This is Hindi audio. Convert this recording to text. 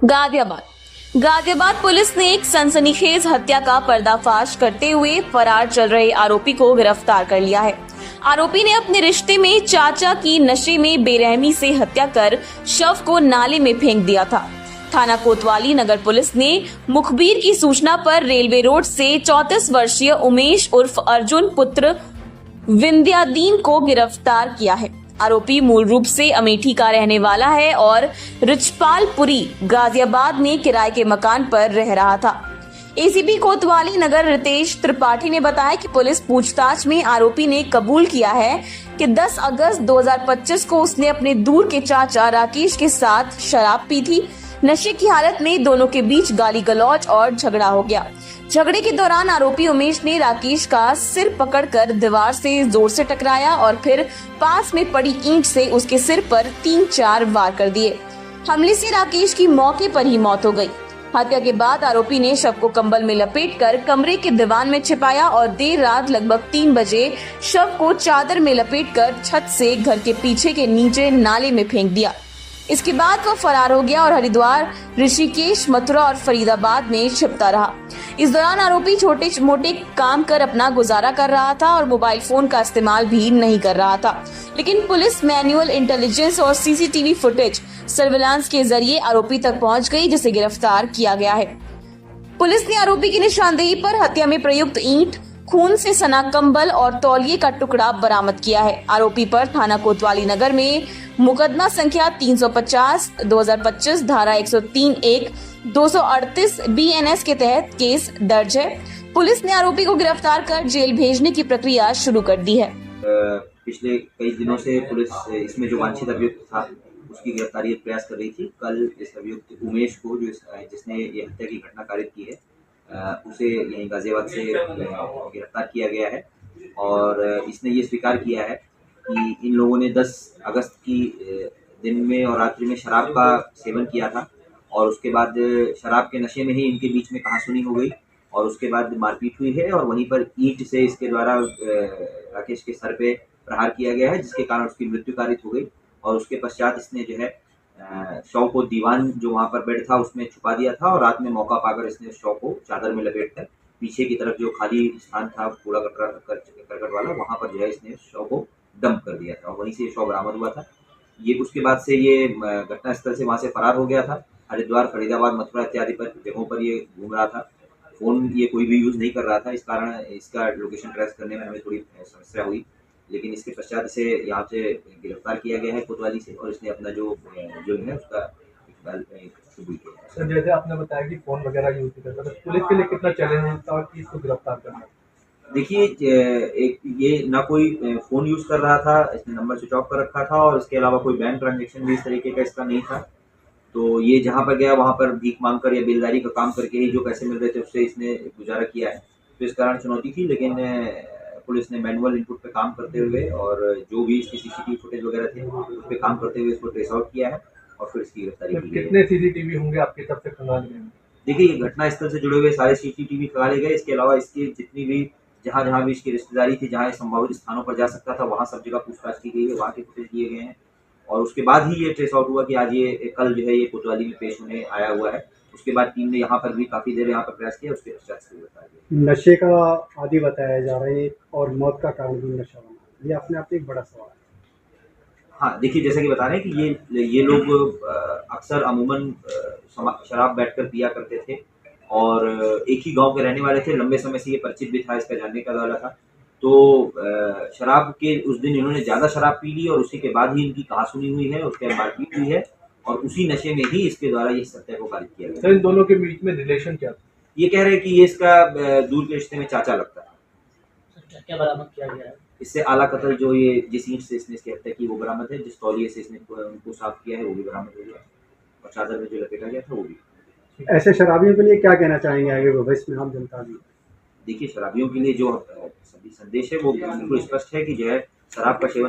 गाजियाबाद पुलिस ने एक सनसनीखेज हत्या का पर्दाफाश करते हुए फरार चल रहे आरोपी को गिरफ्तार कर लिया है। आरोपी ने अपने रिश्ते में चाचा की नशे में बेरहमी से हत्या कर शव को नाले में फेंक दिया था। थाना कोतवाली नगर पुलिस ने मुखबिर की सूचना पर रेलवे रोड से 34 वर्षीय उमेश उर्फ अर्जुन पुत्र विंध्यादीन को गिरफ्तार किया है। आरोपी मूल रूप से अमेठी का रहने वाला है और रिचपालपुरी गाजियाबाद में किराए के मकान पर रह रहा था। एसीपी कोतवाली नगर रितेश त्रिपाठी ने बताया कि पुलिस पूछताछ में आरोपी ने कबूल किया है कि 10 अगस्त 2025 को उसने अपने दूर के चाचा राकेश के साथ शराब पी थी। नशे की हालत में दोनों के बीच गाली गलौज और झगड़ा हो गया। झगड़े के दौरान आरोपी उमेश ने राकेश का सिर पकड़कर दीवार से जोर से टकराया और फिर पास में पड़ी ईंट से उसके सिर पर 3-4 वार कर दिए। हमले से राकेश की मौके पर ही मौत हो गई। हत्या के बाद आरोपी ने शव को कंबल में लपेटकर कमरे के दीवान में छिपाया और देर रात लगभग 3 बजे शव को चादर में लपेटकर छत से घर के पीछे के नीचे नाले में फेंक दिया। इसके बाद वह फरार हो गया और हरिद्वार, ऋषिकेश, मथुरा और फरीदाबाद में छिपता रहा। इस दौरान आरोपी छोटे मोटे काम कर अपना गुजारा कर रहा था और मोबाइल फोन का इस्तेमाल भी नहीं कर रहा था। लेकिन पुलिस मैनुअल इंटेलिजेंस और सीसीटीवी फुटेज सर्विलांस के जरिए आरोपी तक पहुंच गई, जिसे गिरफ्तार किया गया है। पुलिस ने आरोपी की निशानदेही पर हत्या में प्रयुक्त ईंट, खून से सना कंबल और तौलिए का टुकड़ा बरामद किया है। आरोपी पर थाना कोतवाली नगर में मुकदमा संख्या 350/2025 धारा 103(1) 238 BNS के तहत केस दर्ज है। पुलिस ने आरोपी को गिरफ्तार कर जेल भेजने की प्रक्रिया शुरू कर दी है। पिछले कई दिनों से पुलिस इसमें जो वांछित अभियुक्त था उसकी गिरफ्तारी का प्रयास कर रही थी। कल इस अभियुक्त उमेश को जिसने ये हत्या की घटना कारित की है उसे यहीं गाजियाबाद से गिरफ्तार किया गया है और इसने ये स्वीकार किया है कि इन लोगों ने 10 अगस्त की दिन में और रात्रि में शराब का सेवन किया था और उसके बाद शराब के नशे में ही इनके बीच में कहासुनी हो गई और उसके बाद मारपीट हुई है और वहीं पर ईंट से इसके द्वारा राकेश के सर पे प्रहार किया गया है, जिसके कारण उसकी मृत्यु कारित हो गई और उसके पश्चात इसने जो है शव को दीवान जो वहाँ पर बेड था उसमें छुपा दिया था और रात में मौका पाकर इसने शव को चादर में लपेटकर पीछे की तरफ जो खाली स्थान था कूड़ा करकट वाला वहाँ पर जो है इसने शव को डंप कर दिया था और वहीं से शव बरामद हुआ था। ये उसके बाद से ये घटना स्थल से वहाँ से फरार हो गया था। हरिद्वार, फरीदाबाद, मथुरा इत्यादि पर जगहों पर ये घूम रहा था। फोन ये कोई भी यूज नहीं कर रहा था, इस कारण इसका लोकेशन ट्रेस करने में हमें थोड़ी समस्या हुई, लेकिन इसके पश्चात इसे यहाँ से गिरफ्तार किया गया है कोतवाली से और इसने अपना जो जुर्म है उसका कबूल किया। सर, जैसे आपने बताया कि फोन वगैरह यूज नहीं करता, तो पुलिस के लिए कितना चैलेंज था कि इसको गिरफ्तार करना? देखिए, एक ये ना कोई फोन यूज कर रहा था, इसने नंबर स्विच ऑफ कर रखा था और इसके अलावा कोई बैंक ट्रांजेक्शन भी इस तरीके का इसका नहीं था। तो ये जहाँ पर गया वहाँ पर भीख मांगकर या बिलदारी का काम करके ही जो पैसे मिल रहे थे उससे इसने गुजारा किया है। तो इस कारण चुनौती थी, लेकिन पुलिस ने मैनुअल इनपुट पे काम करते हुए और जो भी इसकी सीसीटीवी फुटेज वगैरह थे उस पे काम करते हुए इसको ट्रेस आउट किया है और फिर इसकी गिरफ्तारी की गई। कितने सीसीटीवी होंगे आपके तब से खंगाले में? देखिए, घटना स्थल से जुड़े हुए सारे सीसीटीवी खंगाले गए। इसके अलावा इसकी जितनी भी जहाँ भी इसकी रिश्तेदारी थी, जहाँ संभावित स्थानों पर जा सकता था, वहाँ सब जगह पूछताछ की गई है, वहाँ के फुटेज लिए गए हैं और उसके बाद ही ये ट्रेस आउट हुआ कि आज ये कल जो है ये कोतवाली में पेश होने आया हुआ है। उसके बाद टीम ने यहाँ पर भी काफी देर यहाँ पर प्रयास किया, उसके पश्चात से बताया गया। नशे का आदी बताया जा रहा है और मौत का कारण भी नशा बना, ये अपने आप में एक बड़ा सवाल है। हाँ, देखिए, जैसा कि बता रहे हैं कि ये लोग अक्सर अमूमन शराब बैठकर पिया करते थे और एक ही गांव के रहने वाले थे। लंबे समय से ये परिचित भी था, इसका जानने का वाला था। तो शराब के उस दिन इन्होंने ज़्यादा शराब पी ली और उसी के बाद ही इनकी कहासुनी हुई है, उसके बाद मारपीट हुई है और उसी नशे में ही इसके द्वारा ये हत्या को कारित किया गया। सर, इन दोनों के बीच में रिलेशन क्या था? ये कह रहे हैं कि ये इसका दूर के रिश्ते में चाचा लगता है। क्या बरामद किया गया है? इससे आला कत्ल जो ये जिस ईंट से इसने इसकी हत्या की वो बरामद है, जिस तौलिए से इसने उनको साफ किया है वो भी बरामद हो गया और चादर में जो लपेटा गया था वो भी। ऐसे शराबियों के लिए क्या कहना चाहेंगे आगे भविष्य में आम जनता भी? देखिए, शराबियों के लिए जो सभी संदेश है वो बिल्कुल स्पष्ट है कि जो है शराब का सेवन